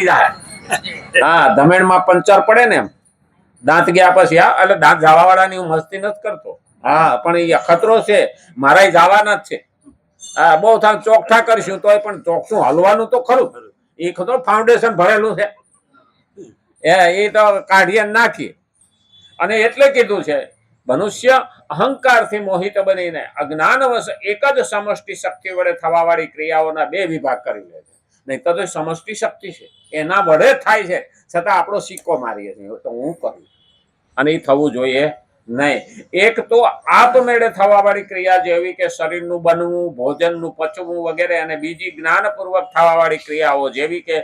હા, ધમેણમાં પંચર પડે ને એમ દાંત ગયા પછી એટલે દાંત જવા વાળાની હું મસ્તી નથી કરતો. હા, પણ એ ખતરો છે, મારા જવાના જ છે. હા, બહુ થાવ ચોકઠા કરશું તોય પણ ચોકઠું હલવાનું તો ખરું. એ ખતો ફાઉન્ડેશન ભરેલું છે એ તો કાઢીએ નાખીએ. અને એટલે કીધું છે મનુષ્ય અહંકારથી મોહિત બનીને અજ્ઞાનવશ એક જ સમષ્ટિ શક્તિ વડે થવા વાળી ક્રિયાઓના બે વિભાગ કરી લે છે. નહીં તો સમષ્ટિ શક્તિ છે એના વડે થાય છે, છતાં આપણો સિક્કો મારીએ છીએ તો હું કરું, અને એ થવું જોઈએ નહીં. એક તો આપમેળે થવા વાળી ક્રિયા જેવી કે શરીરનું બનવું, ભોજનનું પચવું વગેરે, અને બીજી જ્ઞાનપૂર્વક થવા વાળી ક્રિયાઓ જેવી કે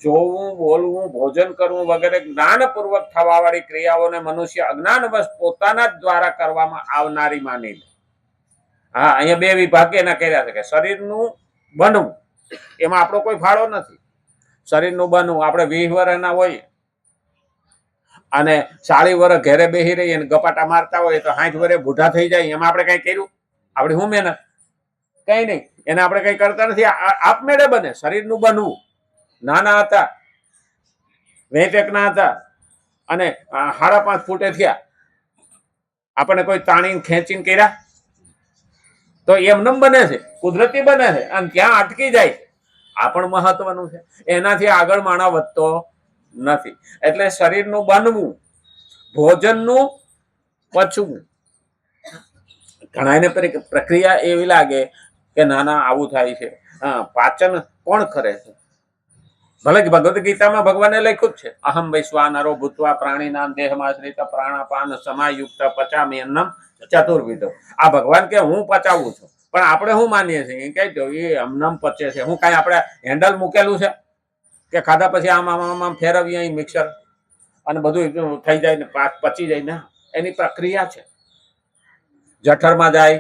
જોવું, બોલવું, ભોજન કરવું વગેરે જ્ઞાનપૂર્વક થવા વાળી ક્રિયાઓને મનુષ્ય અજ્ઞાનવશ પોતાના જ દ્વારા કરવામાં આવનારી માની લે. હા, અહીંયા બે વિભાગ એના કર્યા છે કે શરીરનું બનવું એમાં આપણો કોઈ ફાળો નથી. શરીરનું બનવું આપણે 20 વર્ષના હોઈએ અને 40 વર્ષ ઘેરે બેસી રહીએ અને ગપાટા મારતા હોય તો 60 વર્ષે બુઢા થઈ જાય, એમાં આપણે કઈ કર્યું? આપણે શું મહેનત? કઈ નહીં. એને આપણે કઈ કરતા નથી, આપમેળે બને. શરીરનું બનવું, નાના હતા, વેટેકના હતા અને 5.5 ફૂટે થયા, આપણે કોઈ તાણીને ખેંચીને કર્યા? તો એમનેમ બને છે, કુદરતી બને છે અને ત્યાં અટકી જાય. આ પણ મહત્વનું છે. એનાથી આગળ માણસ વધતો નથી. એટલે શરીરનું બનવું, ભોજનનું પચવું. ઘણાને પ્રક્રિયા એવી લાગે કે નાના આવું થાય છે. પાચન કોણ કરે છે? ભલે ભગવદ્ ગીતામાં ભગવાને લખ્યું જ છે, અહમ વૈશ્વાનરો ભૂત્વા પ્રાણીનામ દેહમાશ્રિત પ્રાણાપાન સમાયુક્ત પચામી અન્નમ ચતુર્વિધો. આ ભગવાન કે હું પચાવું છું, પણ આપણે શું માનીએ છીએ કે એ અમનમ પચે છે. હું કઈ આપણે હેન્ડલ મૂકેલું છે કે ખાધા પછી આમ આમ આમ ફેરવીએ અહીં મિક્સર અને બધું થઈ જાય ને પચી જાય? ને એની પ્રક્રિયા છે. જઠરમાં જાય,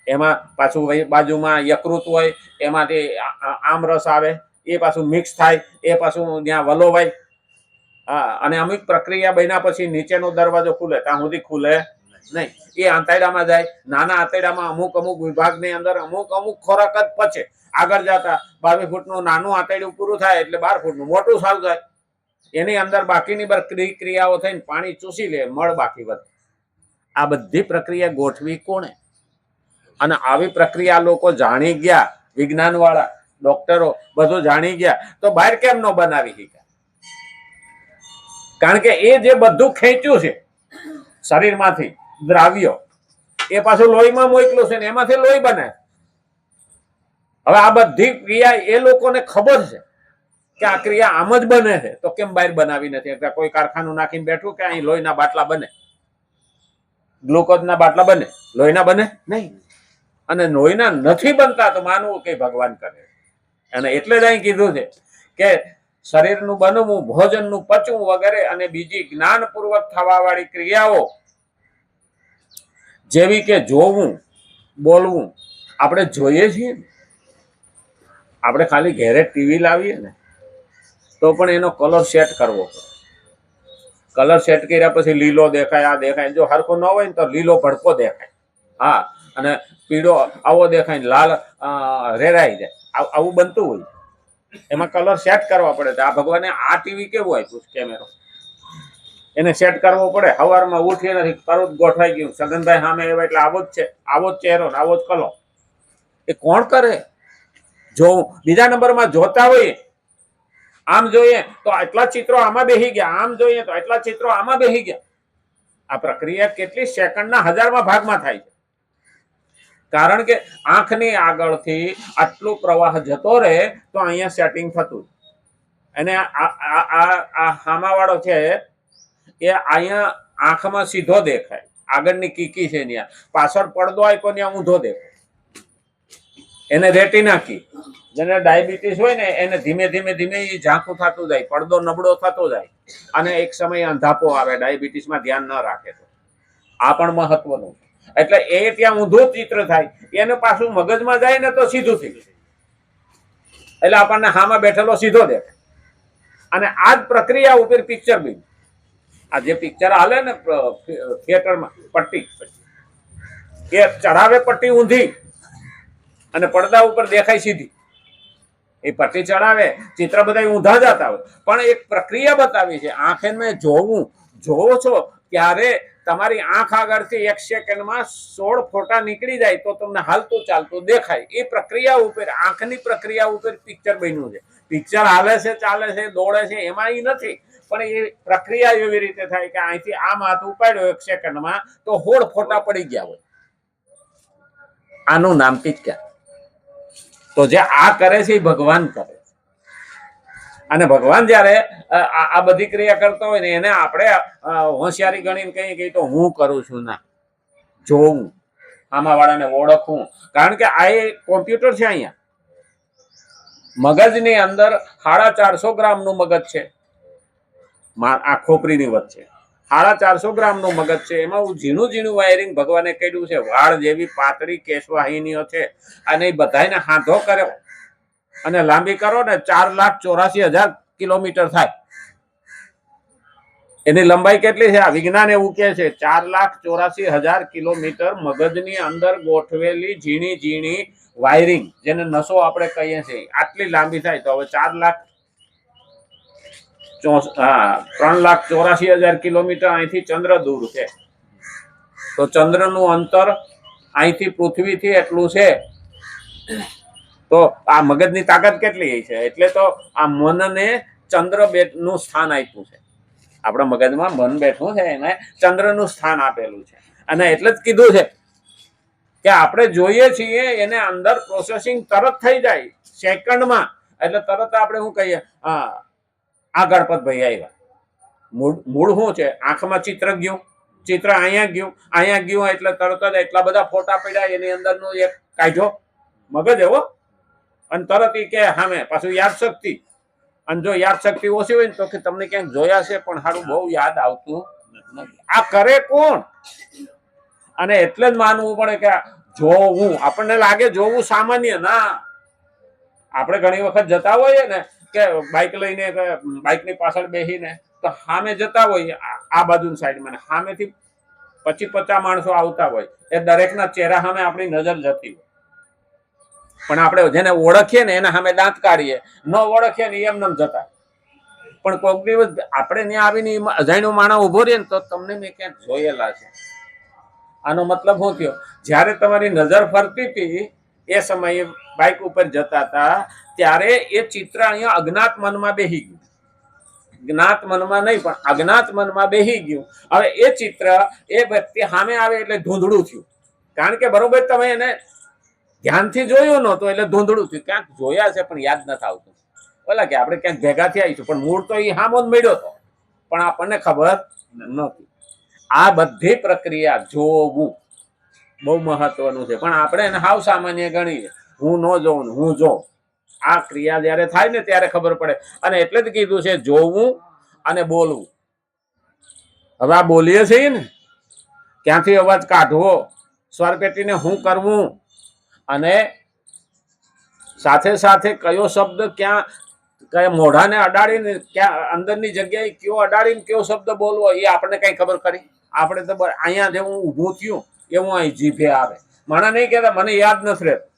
એમાં પાછું બાજુમાં યકૃત હોય, એમાંથી આમરસ આવે, એ પાછું મિક્સ થાય, એ પાછું ત્યાં વલોવાય. હા, અને અમુક પ્રક્રિયા બન્યા પછી નીચેનો દરવાજો ખુલે, ત્યાં સુધી ખુલે નહીં. એ આંતરડામાં જાય. નાના આંતરડામાં અમુક વિભાગની અંદર અમુક ખોરાક જ પચે. આગળ જતા 22 ફૂટનું નાનું આંતરડું પૂરું થાય એટલે 12 ફૂટનું મોટું સારું થાય. એની અંદર બાકીની ક્રિયાઓ થઈને પાણી ચૂસી લે, મળ બાકી વધે. આ બધી પ્રક્રિયા ગોઠવી કોણે? અને આવી પ્રક્રિયા લોકો જાણી ગયા, વિજ્ઞાન વાળા ડોક્ટરો બધું જાણી ગયા, તો બહાર કેમ ન બનાવી શક્યા? કારણ કે એ જે બધું ખેંચ્યું છે શરીરમાંથી દ્રાવ્યો, એ પાછું લોહીમાં મોકલું છે ને એમાંથી લોહી બને. હવે આ બધી ક્રિયા એ લોકોને ખબર છે કે આ ક્રિયા આમ જ બને છે, તો કેમ બહાર બનાવી નથી? એટલે કોઈ કારખાનું નાખીને બેઠું કે અહીં લોહીના બાટલા બને, ગ્લુકોઝના બાટલા બને, લોહીના બને નહીં. અને લોહીના નથી બનતા તો માનવું કે ભગવાન કરે. અને એટલે જ અહીં કીધું છે કે શરીરનું બનવું, ભોજનનું પચવું વગેરે, અને બીજી જ્ઞાનપૂર્વક થવા વાળી ક્રિયાઓ જેવી કે જોવું, બોલવું. આપણે જોઈએ છીએ, આપણે ખાલી ઘેરે ટીવી લાવીએ ને તો પણ એનો કલર સેટ કરવો પડે. કલર સેટ કર્યા પછી લીલો દેખાય, આ દેખાય. જો હરખો ન હોય ને તો લીલો ભડકો દેખાય. હા, અને પીળો આવો દેખાય, લાલ રેરાઈ જાય. આવું બનતું હોય. એમાં કલર સેટ કરવા પડે. આ ભગવાને આ ટીવી કેવું આપ્યું છે, કેમેરો, એને સેટ કરવો પડે. સવારમાં ઉઠી નથી તરત ગોઠવાઈ ગયું, સગનભાઈ સામે આવ્યા એટલે આવો જ છે, આવો જ ચહેરો, આવો જ કલર. એ કોણ કરે? જો બીજા નંબરમાં જોતા હોઈએ, આમ જોઈએ તો આટલા ચિત્રો આમાં બેસી ગયા, આમ જોઈએ તો આટલા ચિત્રો આમાં બેસી ગયા. આ પ્રક્રિયા કેટલી સેકન્ડના 1000માં ભાગમાં થાય છે. કારણ કે આંખની આગળથી આટલો પ્રવાહ જતો રહે તો અહીંયા સેટિંગ થતું. અને આ હામાવાળો છે એ અહીંયા આંખમાં સીધો દેખાય, આગળની કીકી છે ત્યાં, પાછળ પડદો આપ્યો ત્યાં ઊંધો દેખાય. એને રેટિના કી. જેને ડાયાબિટીસ હોય ને એને ધીમે ધીમે ઝાંખું થતું જાય, પડદો નબળો થતો જાય, અને એક સમય અંધાપો આવે. ડાયાબિટીસમાં ધ્યાન ન રાખે તો આ પણ મહત્વનું. એટલે એ ત્યાં ઊંધું ચિત્ર થાય, એને પાછું મગજમાં જાય ને તો સીધું થઈ જાય. એટલે આપણને હામાં બેઠેલો સીધો દેખાય. અને આ જ પ્રક્રિયા ઉપર પિક્ચર બી, આ જે પિક્ચર હાલે ને થિયેટરમાં, પટ્ટી એ ચઢાવે પટ્ટી ઊંધી અને પડદા ઉપર દેખાય સીધી. એ પટ્ટી ચડાવે, ચિત્ર બધા ઊંધા જતા હોય, પણ એક પ્રક્રિયા બતાવી છે. આંખે મેં જોવો છો ત્યારે તમારી આંખ આગળથી 1 સેકન્ડમાં 16 ફોટા નીકળી જાય તો તમને હાલતું ચાલતું દેખાય. એ પ્રક્રિયા ઉપર, આંખની પ્રક્રિયા ઉપર પિક્ચર બન્યું છે. પિક્ચર હાલે છે, ચાલે છે, દોડે છે, એમાં એ નથી, પણ એ પ્રક્રિયા એવી રીતે થાય કે અહીંથી આમ હાથ ઉપાડ્યો 1 સેકન્ડમાં તો 16 ફોટા પડી ગયા હોય. આનું નામ પિક્ચર. તો જે આ કરે છે એ ભગવાન કરે છે. અને ભગવાન જયારે આ બધી ક્રિયા કરતા હોય ને એને આપણે હોશિયારી ગણીને કહીએ કે તો હું કરું છું. ના, જોવું, આમાં વાળાને ઓળખવું. કારણ કે આ એ કોમ્પ્યુટર છે. અહીંયા મગજની અંદર 450 ગ્રામનું મગજ છે. આ ખોપરીની વચ્ચે 450 ગ્રામનું મગજ છે. એમાં ઝીણું ઝીણું વાયરિંગ ભગવાને કર્યું છે. વાળ જેવી પાતળી કેશવાહિનીઓ છે. અને એ બધાને હાથો કર્યો અને લાંબી કરો ને 4,84,000 કિલોમીટર થાય. એની લંબાઈ કેટલી છે? આ વિજ્ઞાન એવું કે છે 4,84,000 કિલોમીટર મગજની અંદર ગોઠવેલી ઝીણી ઝીણી વાયરિંગ, જેને નસો આપણે કહીએ છીએ, આટલી લાંબી થાય. તો હવે 3,84,000 કિલોમીટર અહીંથી ચંદ્ર દૂર છે. તો ચંદ્રનું અંતર અહીંથી પૃથ્વીથી એટલું છે. તો આ મગજની તાકાત કેટલી છે? એટલે તો આ મનને ચંદ્ર નું સ્થાન આપ્યું છે. આપણા મગજમાં મન બેઠું છે, એને ચંદ્રનું સ્થાન આપેલું છે. અને એટલે જ કીધું છે કે આપણે જોઈએ છીએ એને અંદર પ્રોસેસિંગ તરત થઈ જાય સેકન્ડમાં. એટલે તરત આપણે શું કહીએ, આ ગણપતભાઈ આવ્યા. મૂળ શું છે? આંખમાં ચિત્ર ગયું, ચિત્ર અહીંયા ગયું એટલે તરત જ એટલા બધા ફોટા પડ્યા. એની અંદરનું એક કાઢ્યો મગજ એવો, અને તરત એ કે સામે પાછું યાદ શક્તિ. અને જો યાદ શક્તિ ઓછી હોય ને તો કે તમને ક્યાંક જોયા છે પણ સારું બહુ યાદ આવતું નથી. આ કરે કોણ? અને એટલે જ માનવું પડે કે જોવું. આપણને લાગે જોવું સામાન્ય. ના, આપણે ઘણી વખત જતા હોઈએ ને કે બાઇક લઈને, બાઇકની પાછળ બેસીને તો સામે જતા હોય આ બાજુ સાઈડમાં, સામેથી 25-50 માણસો આવતા હોય. એ દરેકના ચહેરા સામે આપણી નજર જતી હોય. પણ આપણે જેને ઓળખીએ ને એના સામે દાંત કાઢીએ, ન ઓળખીએ ને એમને જતા. પણ કોઈક દિવસ આપણે ત્યાં આવીને અજાણ્યો માણસ ઉભો રહે ને તો તમને મેં ક્યાંક જોયેલા છે. આનો મતલબ શું થયો? જ્યારે તમારી નજર ફરતી હતી એ સમયે બાઇક ઉપર જતા હતા ત્યારે એ ચિત્ર અહીંયા અજ્ઞાત મનમાં બેસી ગયું. જ્ઞાત મનમાં નહીં પણ અજ્ઞાત મનમાં બેસી ગયું. હવે એ ચિત્ર એ વ્યક્તિ સામે આવે એટલે ધૂંધળું થયું. કારણ કે બરોબર તમે એને ધ્યાનથી જોયું નહોતું એટલે ધૂંધળું થયું. ક્યાંક જોયા છે પણ યાદ નથી આવતું. બોલા કે આપણે ક્યાંક ભેગા થયા આવીશું પણ મૂળ તો એ સામો જ મળ્યો હતો, પણ આપણને ખબર નહોતી. આ બધી પ્રક્રિયા જોવું બહુ મહત્વનું છે. પણ આપણે એને હાવ સામાન્ય ગણીએ, હું ન જોઉં ને હું જોઉં. આ ક્રિયા જ્યારે થાય ને ત્યારે ખબર પડે. અને એટલે જ કીધું છે જોવું અને બોલવું. હવે આ બોલીએ છીએ ને, ક્યાંથી અવાજ કાઢવો, સ્વરપેટીને શું કરવું, અને સાથે સાથે કયો શબ્દ ક્યાં, કયા મોઢાને અડાડીને ક્યાં અંદરની જગ્યાએ કયો અડાડીને કયો શબ્દ બોલવો એ આપણને કઈ ખબર કરી? આપણે તો અહીંયા જે હું ઊભું થયું એવું અહીં જીભે આવે. મને નહીં કહેતા મને યાદ નથી રહેતું.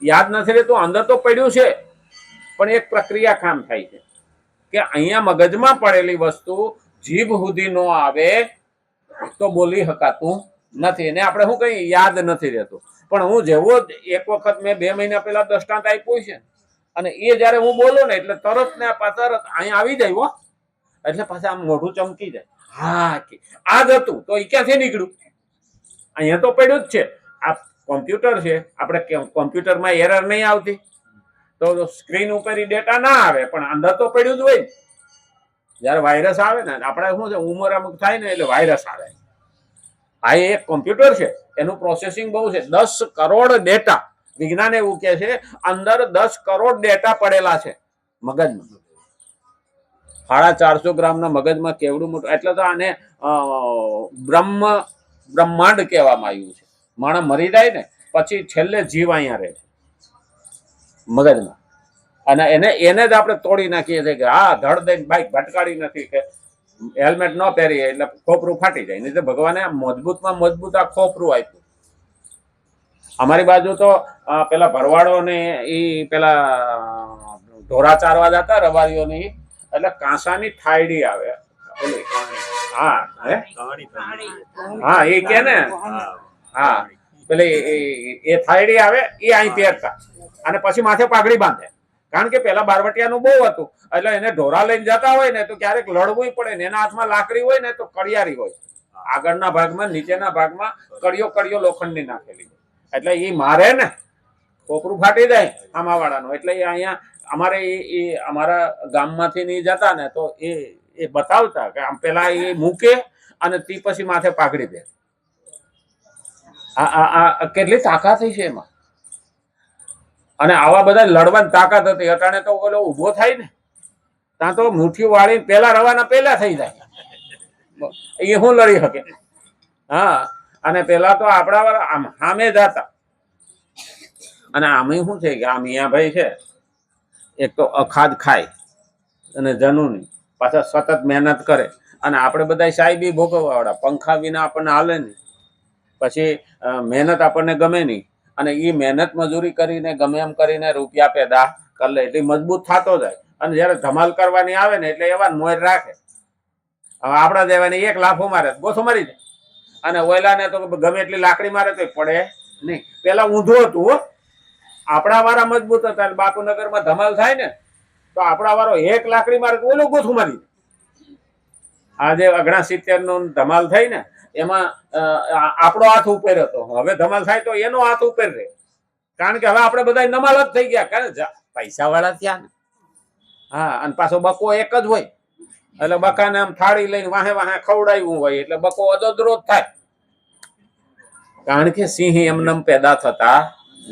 યાદ નથી રહેતું, અંદર તો પડ્યું છે પણ એક પ્રક્રિયા કામ થાય છે કે અહીંયા મગજમાં પડેલી વસ્તુ જીભ સુધી ન આવે તો બોલી શકાતું નથી. એને આપણે શું કહીએ, યાદ નથી રહેતું. પણ હું જેવો એક વખત મેં 2 મહિના પહેલા દ્રષ્ટાંત આપ્યું છે અને એ જયારે હું બોલું ને એટલે તરત ને તરત અહીંયા આવી જાય હો, એટલે પાછા આમ મોઢું ચમકી જાય. હા, આ જ હતું તો એ ક્યાંથી નીકળ્યું? અહીંયા તો પડ્યું જ છે. આ કોમ્પ્યુટર છે, આપણે કોમ્પ્યુટરમાં એરર નહીં આવતી તો સ્ક્રીન ઉપર ડેટા ના આવે પણ અંદર તો પડ્યું જ હોય. જયારે વાયરસ આવે ને, આપણે શું છે ઉંમર અમુક થાય ને એટલે વાયરસ આવે. આ એક કોમ્પ્યુટર છે, એનું પ્રોસેસિંગ બહુ છે. 10 કરોડ ડેટા, વિજ્ઞાન એવું કે છે અંદર 10 કરોડ ડેટા પડેલા છે મગજમાં. 450 ગ્રામના મગજમાં કેવડું મોટું! એટલે તો આને બ્રહ્માંડ કહેવામાં આવ્યું છે. માણસ મરી જાય ને પછી છેલ્લે જીવ અહીંયા રહે છે મગજમાં. અને એને જ આપણે તોડી નાખીએ છીએ કે હા ધડ દઈને બાઈક ભટકાડી નથી કે હેલ્મેટ ન પહેરીએ એટલે ખોપરું ફાટી જાય. નહીં તો ભગવાને મજબૂતમાં મજબૂત આ ખોપરું આપ્યું. અમારી બાજુ તો પેલા ભરવાડો ને એ પેલા ઢોરા ચારવા જતા રબારીઓની, એટલે કાંસાની થાયડી આવે. હા હા એ કે ને, હા પેલી એ થાયડી આવે એ અહીં પહેરતા અને પછી માથે પાઘડી બાંધે. કારણ કે પેલા બારવટિયાનું બહુ હતું, એટલે એને ઢોરા લઈને જતા હોય ને તો ક્યારેક લડવું પડે ને, એના હાથમાં લાકડી હોય ને તો કડિયારી હોય, આગળના ભાગમાં નીચેના ભાગમાં કડિયો લોખંડની નાખેલી, એટલે એ મારે ને કોપરું ફાટી જાય આમાવાળાનું. એટલે એ અહીંયા અમારે એ અમારા ગામમાંથી નહીં જતા ને તો એ બતાવતા કે આમ પેલા એ મૂકે અને તે પછી માથે પાઘડી દે. આ કેટલી તાકાત છે એમાં, અને આવા બધા લડવાની તાકાત હતી. અટાણે તો ઓલો ઉભો થાય ને ત્યાં તો મુઠ્ઠી વાળી પેલા રવાના પેલા થઈ જાય, એ શું લડી શકે. હા અને પેલા તો આપણા વાળા આમ સામે જતા. અને આમે શું છે કે આ મિયાભાઈ છે, એક તો અખાદ ખાય અને જનુની પાછા સતત મહેનત કરે, અને આપણે બધા સાહેબી ભોગવવા વાળા, પંખા વિના આપણને હાલે નહીં. પછી મહેનત આપણને ગમે નહીં, અને એ મહેનત મજૂરી કરીને ગમે એમ કરીને રૂપિયા પેદા કરી લે એટલે મજબૂત થતો જાય. અને જયારે ધમાલ કરવાની આવે ને એટલે એવા મોર રાખે. હવે આપણા દેવાની એક લાફો મારે ગોથો મારી દે, અને ઓયલાને તો ગમે એટલી લાકડી મારે તો પડે નહીં. પેલા ઊંધું હતું, આપણા વાળા મજબૂત હતા. બાપુનગરમાં ધમાલ થાય ને તો આપણા વાળો એક લાકડી મારે તો ઓલું ગોથું મારી દે. આજે 69 નો ધમાલ થઈ ને એમાં આપણો હાથ ઉપર હતો, હવે ધમાલ થાય તો એનો હાથ ઉપર રહે. કારણ કે હવે આપણે બધા નમાલ જ થઈ ગયા, કારણ પૈસા વાળા ત્યાં ને. હા અને પાછો બકો એક જ હોય, એટલે બકાને આમ થાળી લઈને વાહે વાહે ખવડાવ્યું હોય એટલે બકો અદદરો જ થાય. કારણ કે સિંહ એમનેમ પેદા થતા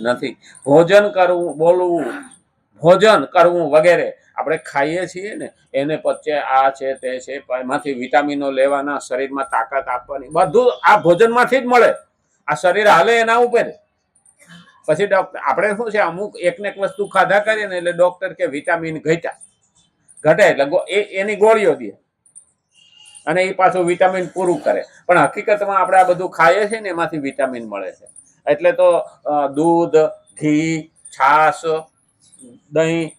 નથી. ભોજન કરવું, બોલવું, ભોજન કરવું વગેરે આપણે ખાઈએ છીએ ને એને પછી આ છે તે છે, એમાંથી વિટામિનો લેવાના, શરીરમાં તાકાત આપવાની, બધું આ ભોજનમાંથી જ મળે. આ શરીર હાલે એના ઉપર. પછી ડોક્ટર આપણે શું છે, અમુક એકને એક વસ્તુ ખાધા કરીએ ને એટલે ડોક્ટર કે વિટામિન ઘટે એટલે એની ગોળીઓ દે અને એ પાછું વિટામિન પૂરું કરે. પણ હકીકતમાં આપણે આ બધું ખાઈએ છીએ ને એમાંથી વિટામિન મળે છે. એટલે તો દૂધ, ઘી, છાશ, દહીં,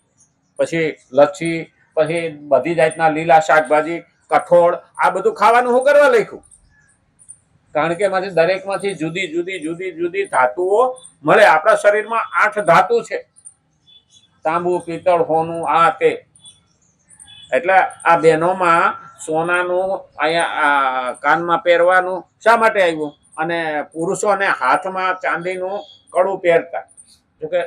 પછી લચ્છી, પછી બધી જાતના લીલા શાકભાજી, કઠોળ, આ બધું ખાવાનું શું કરવા લખ્યું? કારણ કે એમાંથી દરેકમાંથી જુદી જુદી જુદી જુદી ધાતુઓ મળે. આપણા શરીરમાં 8 ધાતુ છે, તાંબુ, પિત્તળ, સોનું, આ તે. એટલે આ બહેનોમાં સોનાનું અહીંયા કાનમાં પહેરવાનું શા માટે આવ્યું? અને પુરુષોને હાથમાં ચાંદીનું કડું પહેરતા. જોકે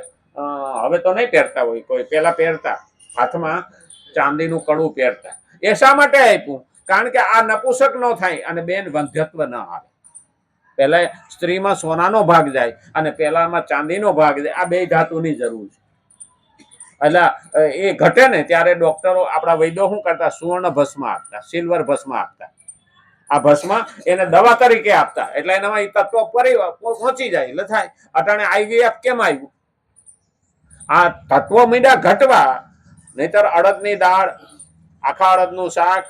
હવે તો નહીં પહેરતા હોય કોઈ, પેલા પહેરતા, હાથમાં ચાંદીનું કડું પહેરતા. એ શા માટે આપ્યું? કારણ કે આ નપુસક ન થાય અને બેન વંધ્યત્વ ન આવે. પેલા સ્ત્રીમાં સોનાનો ભાગ જાય અને પેલામાં ચાંદીનો ભાગ જાય. આ બે ધાતુની જરૂર છે. એટલે એ ઘટે ને ત્યારે ડોક્ટરો, આપણા વૈદ્યો શું કરતા? સુવર્ણ ભસ્મ આપતા, સિલ્વર ભસ્મ આપતા. આ ભસ્મ એને દવા તરીકે આપતા, એટલે એનામાં એ તત્વો પહોંચી જાય એટલે થાય. અટાણે IVF કેમ આવ્યું? આ તત્વો મીંડા ઘટવા. નહીતર અડદની દાળ, આખા અડદનું શાક,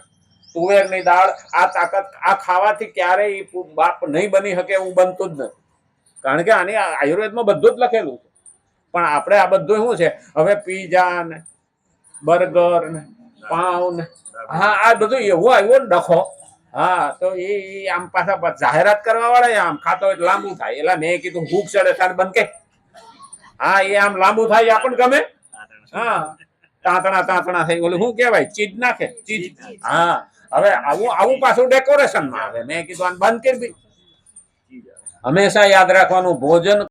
તુવેરની દાળ, આ તાકાત આ ખાવાથી ક્યારેય બાપ નહીં બની શકે એવું બનતું જ નથી. કારણ કે આની આયુર્વેદમાં બધું જ લખેલું છે. પણ આપણે આ બધું શું છે, હવે પીઝા ને બર્ગર ને પાઉં ને, હા આ બધું એવું આવ્યું ને ડખો. હા તો એ આમ પાછા જાહેરાત કરવા વાળા આમ ખાતો એટલે લાંબુ થાય. એટલે મેં કીધું ભૂખ ચડે તાર બંધ કે. હા એ આમ લાંબુ થાય આપણને ગમે. હા તાંતણા થઈ, ઓલું શું કહેવાય, ચીજ નાખે, ચીજ. હા હવે આવું પાછું ડેકોરેશનમાં આવે. મેં કીધું આને બંધ કરી. હંમેશા યાદ રાખવાનું, ભોજન